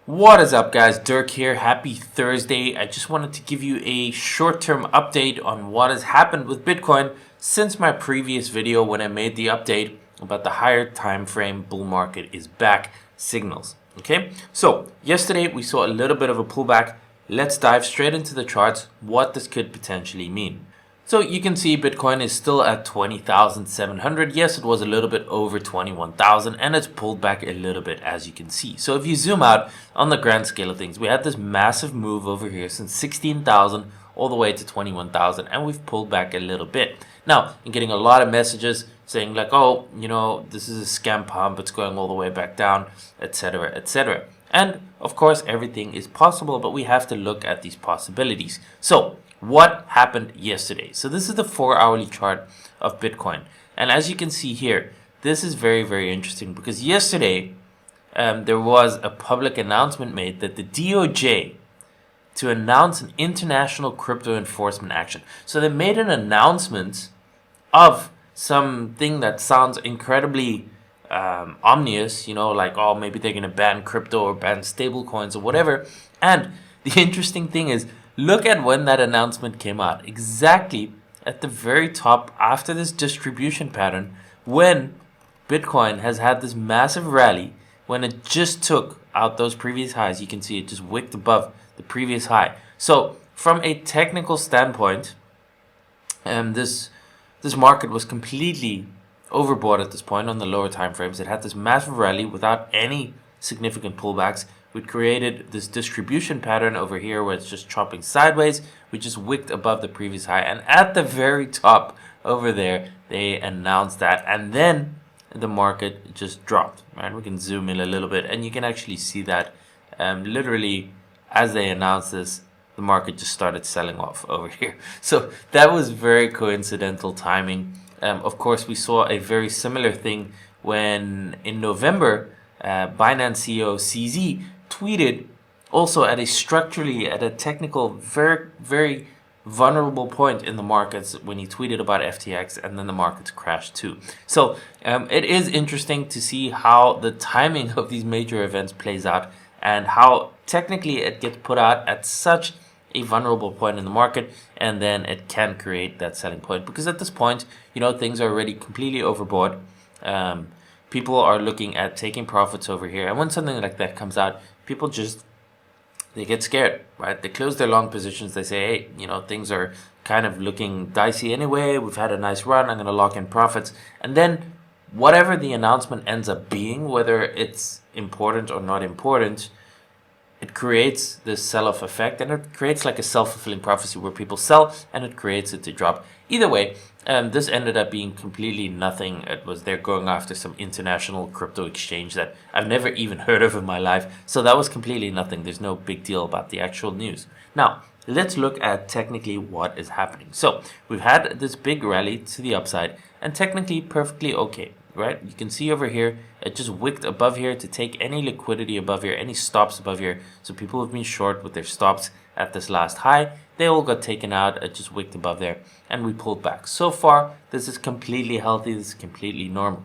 What is up, guys? Dirk here. Happy Thursday. I just wanted to give you a short-term update on what has happened with Bitcoin since my previous video when I made the update about the higher time frame bull market is back signals. Okay, so yesterday we saw a little bit of a pullback. Let's dive straight into the charts, what this could potentially mean. So you can see Bitcoin is still at 20,700. Yes, it was a little bit over 21,000 and it's pulled back a little bit, as you can see. So if you zoom out on the grand scale of things, we had this massive move over here since 16,000 all the way to 21,000 and we've pulled back a little bit. Now, I'm getting a lot of messages saying like, oh, this is a scam pump, it's going all the way back down, etc., etc. And of course, everything is possible, but we have to look at these possibilities. So what happened yesterday? So this is the 4-hourly chart of Bitcoin. And as you can see here, this is very, very interesting because yesterday there was a public announcement made that the DOJ to announce an international crypto enforcement action. So they made an announcement of something that sounds incredibly ominous, like, oh, maybe they're going to ban crypto or ban stable coins or whatever. And the interesting thing is, look at when that announcement came out. Exactly at the very top after this distribution pattern, when Bitcoin has had this massive rally, when it just took out those previous highs. You can see it just wicked above the previous high. So from a technical standpoint, this market was completely overbought at this point on the lower time frames. It had this massive rally without any significant pullbacks. We created this distribution pattern over here where it's just chopping sideways. We just wicked above the previous high, and at the very top over there they announced that, and then the market just dropped. Right, we can zoom in a little bit and you can actually see that literally as they announced this, the market just started selling off over here. So that was very coincidental timing. Of course, we saw a very similar thing when in November Binance CEO CZ tweeted also at a technical, very, very vulnerable point in the markets when he tweeted about FTX, and then the markets crashed too. So it is interesting to see how the timing of these major events plays out and how technically it gets put out at such a vulnerable point in the market, and then it can create that selling point, because at this point, things are already completely overbought. People are looking at taking profits over here, and when something like that comes out, people they get scared, right? They close their long positions. They say, hey, things are kind of looking dicey anyway. We've had a nice run. I'm going to lock in profits. And then whatever the announcement ends up being, whether it's important or not important, it creates this sell-off effect, and it creates like a self-fulfilling prophecy where people sell and it creates it to drop. Either way, this ended up being completely nothing. It was they're going after some international crypto exchange that I've never even heard of in my life. So that was completely nothing. There's no big deal about the actual news. Now, let's look at technically what is happening. So we've had this big rally to the upside and technically perfectly okay. Right, you can see over here, it just wicked above here to take any liquidity above here, any stops above here. So people have been short with their stops at this last high. They all got taken out. It just wicked above there and we pulled back. So far, this is completely healthy. This is completely normal.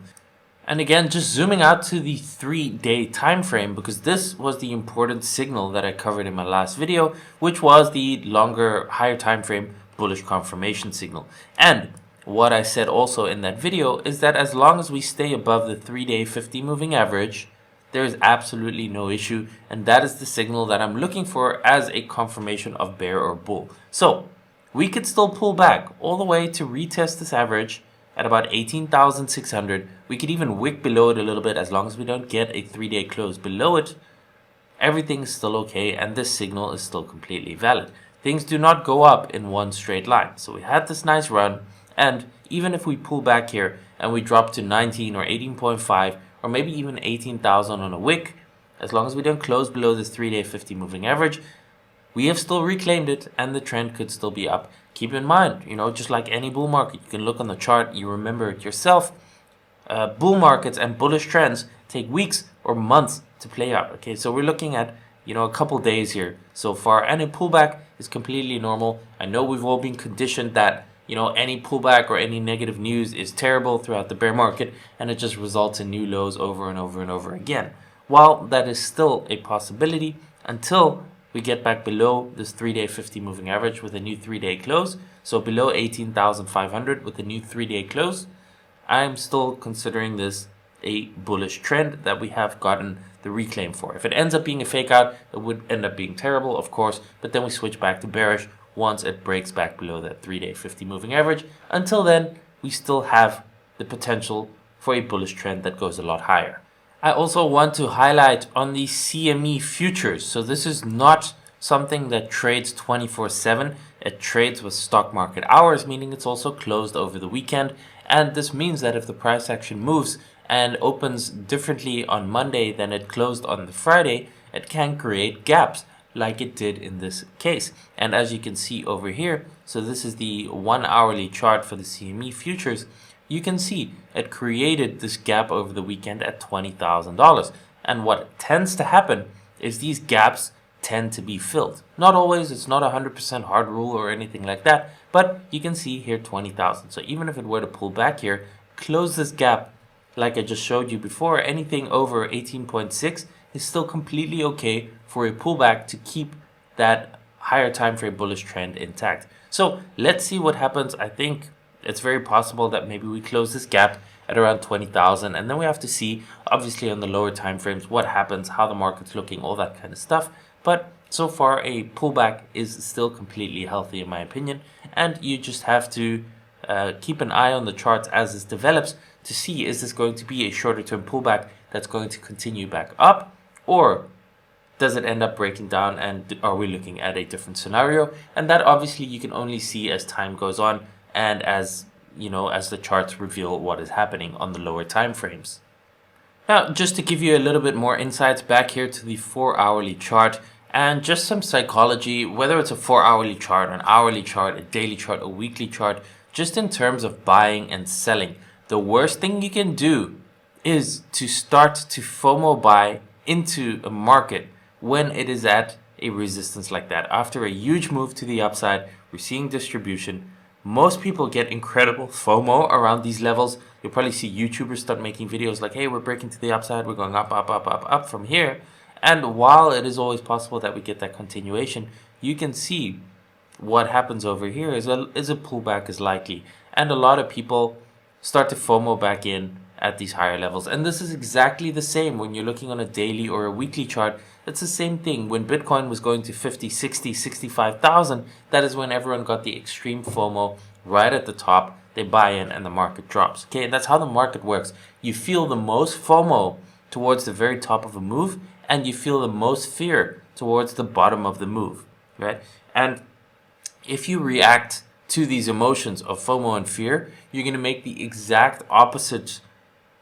And again, just zooming out to the 3-day time frame, because this was the important signal that I covered in my last video, which was the longer, higher time frame bullish confirmation signal. And what I said also in that video is that as long as we stay above the 3-day 50 moving average, there is absolutely no issue, and that is the signal that I'm looking for as a confirmation of bear or bull. So we could still pull back all the way to retest this average at about 18,600. We could even wick below it a little bit as long as we don't get a 3-day close below it. Everything's still okay, and this signal is still completely valid. Things do not go up in one straight line. So we had this nice run. And even if we pull back here and we drop to 19 or 18.5 or maybe even 18,000 on a wick, as long as we don't close below this 3-day 50 moving average, we have still reclaimed it and the trend could still be up. Keep in mind, just like any bull market, you can look on the chart, you remember it yourself. Bull markets and bullish trends take weeks or months to play out. Okay, so we're looking at a couple days here so far, and a pullback is completely normal. I know we've all been conditioned that any pullback or any negative news is terrible throughout the bear market, and it just results in new lows over and over and over again. while that is still a possibility until we get back below this 3-day 50 moving average with a new 3-day close, so below 18,500 with a new 3-day close, I'm still considering this a bullish trend that we have gotten the reclaim for. If it ends up being a fake out, it would end up being terrible, of course, but then we switch back to bearish once it breaks back below that 3-day 50 moving average. Until then, we still have the potential for a bullish trend that goes a lot higher. I also want to highlight on the CME futures. So this is not something that trades 24/7. It trades with stock market hours, meaning it's also closed over the weekend. And this means that if the price action moves and opens differently on Monday than it closed on the Friday, it can create gaps like it did in this case. And as you can see over here, so this is the 1 hourly chart for the CME futures, you can see it created this gap over the weekend at $20,000. And what tends to happen is these gaps tend to be filled. Not always, it's not a 100% hard rule or anything like that, but you can see here 20,000. So even if it were to pull back here, close this gap like I just showed you before, anything over 18.6 is still completely okay for a pullback to keep that higher time frame bullish trend intact. So let's see what happens. I think it's very possible that maybe we close this gap at around 20,000, and then we have to see, obviously on the lower time frames, what happens, how the market's looking, all that kind of stuff. But so far, a pullback is still completely healthy in my opinion, and you just have to keep an eye on the charts as this develops to see, is this going to be a shorter term pullback that's going to continue back up, or does it end up breaking down and are we looking at a different scenario? And that obviously you can only see as time goes on and as as the charts reveal what is happening on the lower time frames. Now, just to give you a little bit more insights back here to the 4 hourly chart and just some psychology, whether it's a 4 hourly chart, an hourly chart, a daily chart, a weekly chart, just in terms of buying and selling, the worst thing you can do is to start to FOMO buy into a market when it is at a resistance like that. After a huge move to the upside, we're seeing distribution. Most people get incredible FOMO around these levels. You'll probably see YouTubers start making videos like, hey, we're breaking to the upside, we're going up, up, up, up, up from here. And while it is always possible that we get that continuation, you can see what happens over here is a pullback is likely. And a lot of people start to FOMO back in at these higher levels. And this is exactly the same when you're looking on a daily or a weekly chart. It's the same thing. When Bitcoin was going to 50, 60, 65,000, that is when everyone got the extreme FOMO right at the top. They buy in and the market drops. Okay, and that's how the market works. You feel the most FOMO towards the very top of a move, and you feel the most fear towards the bottom of the move, right? And if you react to these emotions of FOMO and fear, you're going to make the exact opposite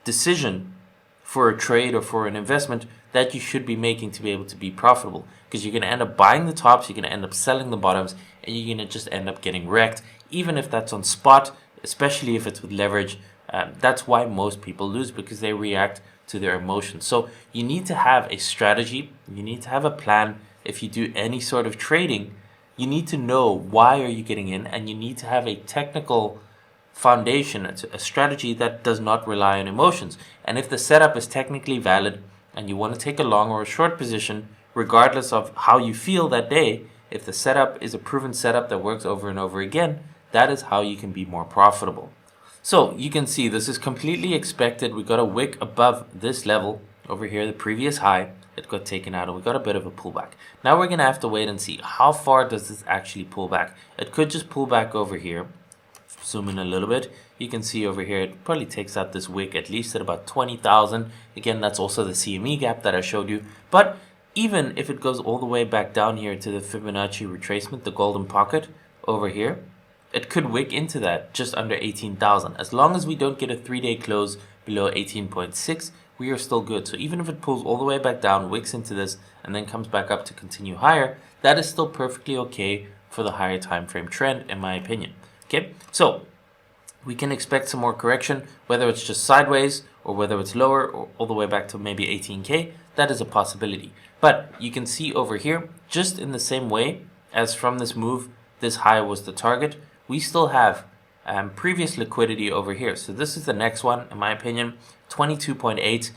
decision for a trade or for an investment that you should be making to be able to be profitable, because you're going to end up buying the tops, you're going to end up selling the bottoms, and you're going to just end up getting wrecked, even if that's on spot, especially if it's with leverage. That's why most people lose, because they react to their emotions. So you need to have a strategy, you need to have a plan. If you do any sort of trading, you need to know why are you getting in, and you need to have a technical foundation, a strategy that does not rely on emotions. And if the setup is technically valid and you want to take a long or a short position, regardless of how you feel that day, if the setup is a proven setup that works over and over again, that is how you can be more profitable. So you can see this is completely expected. We got a wick above this level over here, the previous high. It got taken out and we got a bit of a pullback. Now we're going to have to wait and see how far does this actually pull back. It could just pull back over here. Zoom in a little bit. You can see over here it probably takes out this wick at least at about 20,000. Again, that's also the CME gap that I showed you. But even if it goes all the way back down here to the Fibonacci retracement, the golden pocket over here, it could wick into that just under 18,000. As long as we don't get a 3-day close below 18.6, we are still good. So even if it pulls all the way back down, wicks into this, and then comes back up to continue higher, that is still perfectly okay for the higher time frame trend, in my opinion. Okay, so we can expect some more correction, whether it's just sideways or whether it's lower or all the way back to maybe 18K. That is a possibility. But you can see over here, just in the same way as from this move, this high was the target, we still have previous liquidity over here. So this is the next one, in my opinion, 22.8.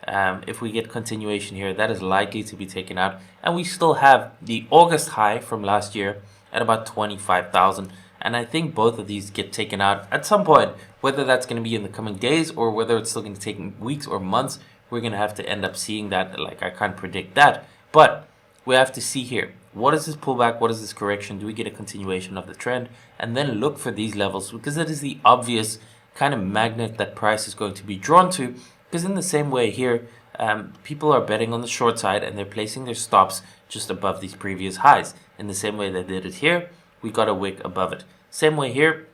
If we get continuation here, that is likely to be taken out. And we still have the August high from last year at about 25,000. And I think both of these get taken out at some point, whether that's going to be in the coming days or whether it's still going to take weeks or months. We're going to have to end up seeing that. Like, I can't predict that, but we have to see here. What is this pullback? What is this correction? Do we get a continuation of the trend? And then look for these levels, because it is the obvious kind of magnet that price is going to be drawn to. Because in the same way here, people are betting on the short side and they're placing their stops just above these previous highs. In the same way they did it here, we got a wick above it. Same way here,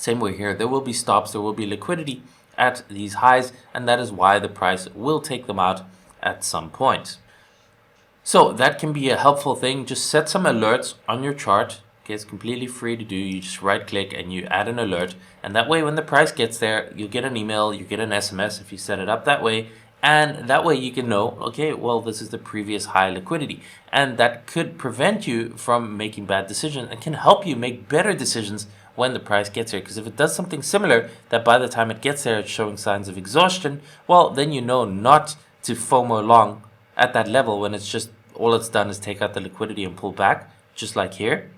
there will be stops, there will be liquidity at these highs, and that is why the price will take them out at some point. So that can be a helpful thing. Just set some alerts on your chart. Okay, it's completely free to do. You just right click and you add an alert, and that way when the price gets there, you get an email, you get an SMS if you set it up that way. And that way you can know, okay, well, this is the previous high liquidity. And that could prevent you from making bad decisions and can help you make better decisions when the price gets there. Because if it does something similar, that by the time it gets there, it's showing signs of exhaustion, well, then you know not to FOMO long at that level when it's just, all it's done is take out the liquidity and pull back, just like here.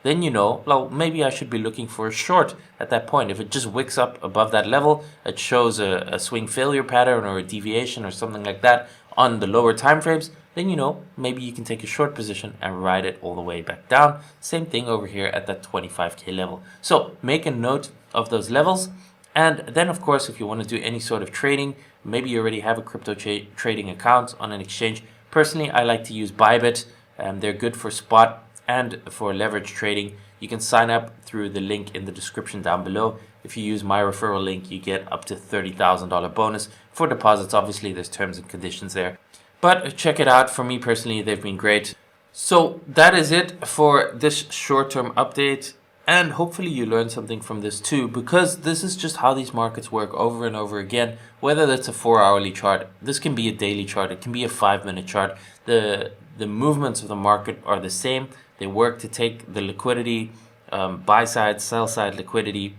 Then you know, well, maybe I should be looking for a short at that point. If it just wicks up above that level, it shows a swing failure pattern or a deviation or something like that on the lower time frames, then you know, maybe you can take a short position and ride it all the way back down. Same thing over here at that 25K level. So make a note of those levels. And then, of course, if you want to do any sort of trading, maybe you already have a crypto trading account on an exchange. Personally, I like to use Bybit. They're good for spot and for leverage trading. You can sign up through the link in the description down below. If you use my referral link, you get up to $30,000 bonus for deposits. Obviously, there's terms and conditions there, but check it out. For me personally, they've been great. So that is it for this short-term update. And hopefully you learned something from this too, because this is just how these markets work over and over again. Whether that's a 4-hourly chart, this can be a daily chart, it can be a 5-minute chart. The movements of the market are the same. They work to take the liquidity, buy side, sell side liquidity,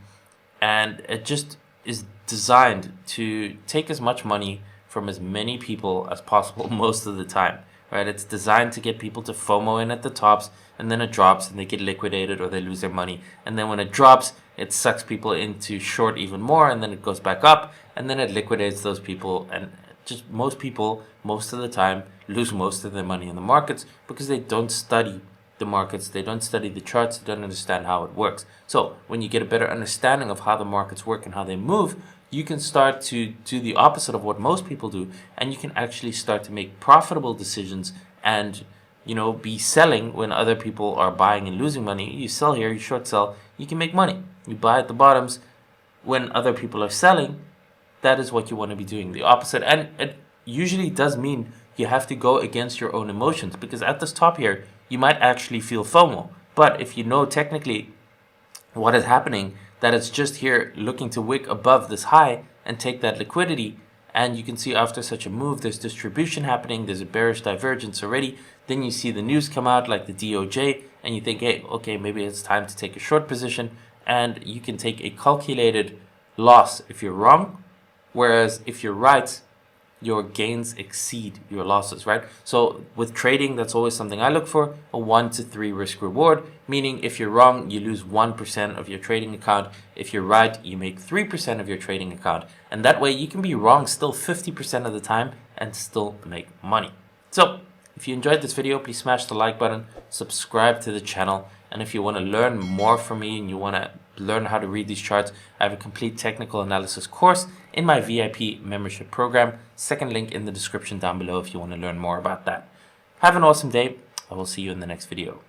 and it just is designed to take as much money from as many people as possible most of the time, right? It's designed to get people to FOMO in at the tops, and then it drops and they get liquidated or they lose their money. And then when it drops, it sucks people into short even more, and then it goes back up, and then it liquidates those people. And just most people, most of the time, lose most of their money in the markets because they don't study the markets, they don't study the charts, they don't understand how it works. So when you get a better understanding of how the markets work and how they move, you can start to do the opposite of what most people do, and you can actually start to make profitable decisions and, you know, be selling when other people are buying and losing money. You sell here, you short sell, you can make money. You buy at the bottoms when other people are selling. That is what you want to be doing, the opposite. And it usually does mean you have to go against your own emotions, because at this top here, you might actually feel FOMO. But if you know technically what is happening, that it's just here looking to wick above this high and take that liquidity, and you can see after such a move, there's distribution happening, there's a bearish divergence already, then you see the news come out like the DOJ, and you think, hey, okay, maybe it's time to take a short position, and you can take a calculated loss if you're wrong, whereas if you're right, your gains exceed your losses, right? So with trading, that's always something I look for, a 1 to 3 risk reward, meaning if you're wrong, you lose 1% of your trading account. If you're right, you make 3% of your trading account. And that way you can be wrong still 50% of the time and still make money. So if you enjoyed this video, please smash the like button, subscribe to the channel. And if you want to learn more from me and you want to learn how to read these charts, I have a complete technical analysis course in my VIP membership program. Second link in the description down below if you want to learn more about that. Have an awesome day. I will see you in the next video.